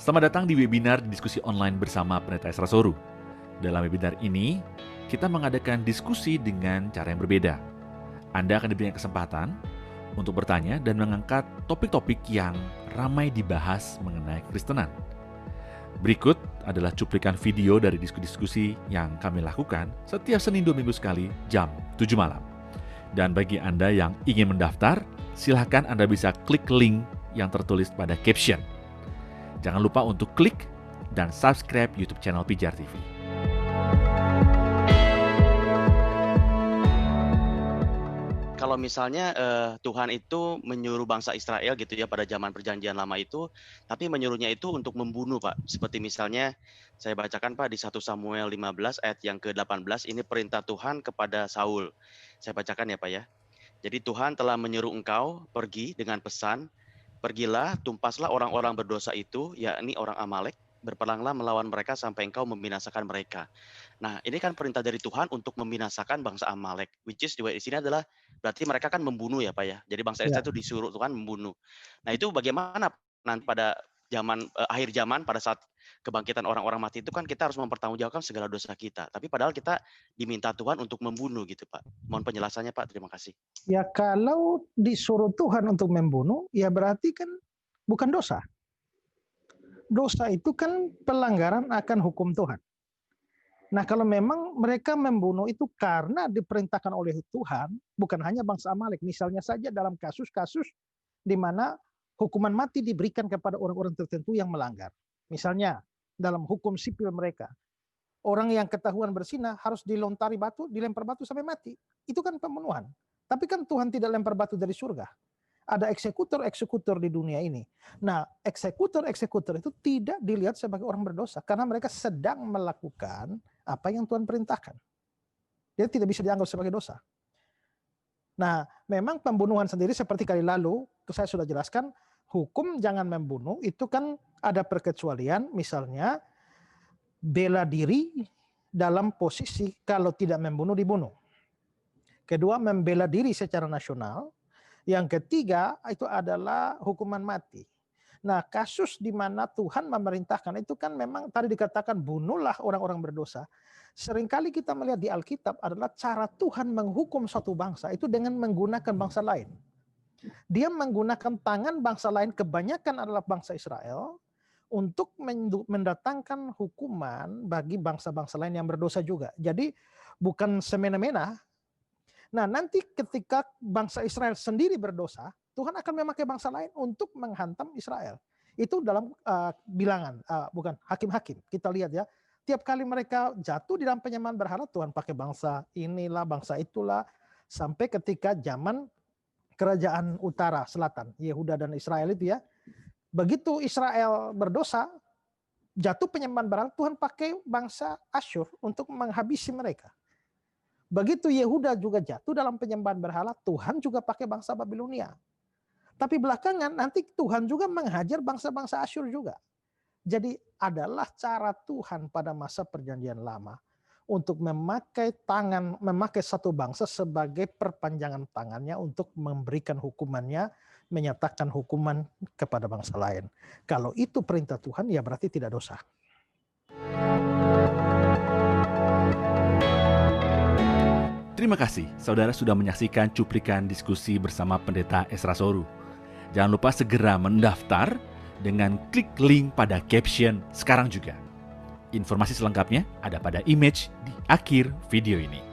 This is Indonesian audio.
Selamat datang di webinar diskusi online bersama Pendeta Esra Soru. Dalam webinar ini, kita mengadakan diskusi dengan cara yang berbeda. Anda akan diberikan kesempatan untuk bertanya dan mengangkat topik-topik yang ramai dibahas mengenai Kristenan. Berikut adalah cuplikan video dari diskusi-diskusi yang kami lakukan setiap Senin 2 minggu sekali jam 7 malam. Dan bagi Anda yang ingin mendaftar, silakan Anda bisa klik link yang tertulis pada caption. Jangan lupa untuk klik dan subscribe YouTube channel Pijar TV. Kalau misalnya Tuhan itu menyuruh bangsa Israel gitu ya pada zaman perjanjian lama itu, tapi menyuruhnya itu untuk membunuh, Pak. Seperti misalnya saya bacakan, Pak, di 1 Samuel 15 ayat yang ke-18, ini perintah Tuhan kepada Saul. Saya bacakan ya, Pak ya. Jadi Tuhan telah menyuruh engkau pergi dengan pesan, pergilah, tumpaslah orang-orang berdosa itu, yakni orang Amalek, berperanglah melawan mereka sampai engkau membinasakan mereka. Nah, ini kan perintah dari Tuhan untuk membinasakan bangsa Amalek, which is di sini adalah berarti mereka kan membunuh ya, Pak ya. Jadi bangsa Israel itu disuruh Tuhan membunuh. Nah, itu bagaimana nanti pada zaman akhir zaman pada saat kebangkitan orang-orang mati itu kan kita harus mempertanggungjawabkan segala dosa kita. Tapi padahal kita diminta Tuhan untuk membunuh gitu, Pak. Mohon penjelasannya, Pak. Terima kasih. Ya kalau disuruh Tuhan untuk membunuh, ya berarti kan bukan dosa. Dosa itu kan pelanggaran akan hukum Tuhan. Nah kalau memang mereka membunuh itu karena diperintahkan oleh Tuhan, bukan hanya bangsa Amalek. Misalnya saja dalam kasus-kasus di mana hukuman mati diberikan kepada orang-orang tertentu yang melanggar. Misalnya dalam hukum sipil mereka, orang yang ketahuan berzina harus dilempar batu sampai mati. Itu kan pembunuhan. Tapi kan Tuhan tidak lempar batu dari surga. Ada eksekutor-eksekutor di dunia ini. Nah, eksekutor-eksekutor itu tidak dilihat sebagai orang berdosa karena mereka sedang melakukan apa yang Tuhan perintahkan. Dia tidak bisa dianggap sebagai dosa. Nah, memang pembunuhan sendiri seperti kali lalu saya sudah jelaskan, hukum jangan membunuh itu kan ada perkecualian, misalnya bela diri dalam posisi kalau tidak membunuh dibunuh. Kedua, membela diri secara nasional. Yang ketiga, itu adalah hukuman mati. Nah, kasus di mana Tuhan memerintahkan itu kan memang tadi dikatakan bunuhlah orang-orang berdosa. Seringkali kita melihat di Alkitab adalah cara Tuhan menghukum suatu bangsa itu dengan menggunakan bangsa lain. Dia menggunakan tangan bangsa lain, kebanyakan adalah bangsa Israel, untuk mendatangkan hukuman bagi bangsa-bangsa lain yang berdosa juga. Jadi bukan semena-mena. Nah, nanti ketika bangsa Israel sendiri berdosa, Tuhan akan memakai bangsa lain untuk menghantam Israel. Itu dalam bilangan, bukan Hakim-Hakim. Kita lihat ya, tiap kali mereka jatuh di dalam penyembahan berhala, Tuhan pakai bangsa inilah, bangsa itulah, sampai ketika zaman kerajaan utara, selatan, Yehuda dan Israel itu ya. Begitu Israel berdosa, jatuh penyembahan berhala, Tuhan pakai bangsa Asyur untuk menghabisi mereka. Begitu Yehuda juga jatuh dalam penyembahan berhala, Tuhan juga pakai bangsa Babilonia. Tapi belakangan nanti Tuhan juga menghajar bangsa-bangsa Asyur juga. Jadi adalah cara Tuhan pada masa perjanjian lama untuk memakai satu bangsa sebagai perpanjangan tangannya untuk memberikan hukumannya, menyatakan hukuman kepada bangsa lain. Kalau itu perintah Tuhan, ya berarti tidak dosa. Terima kasih, saudara sudah menyaksikan cuplikan diskusi bersama Pendeta Esra Soru. Jangan lupa segera mendaftar dengan klik link pada caption sekarang juga. Informasi selengkapnya ada pada image di akhir video ini.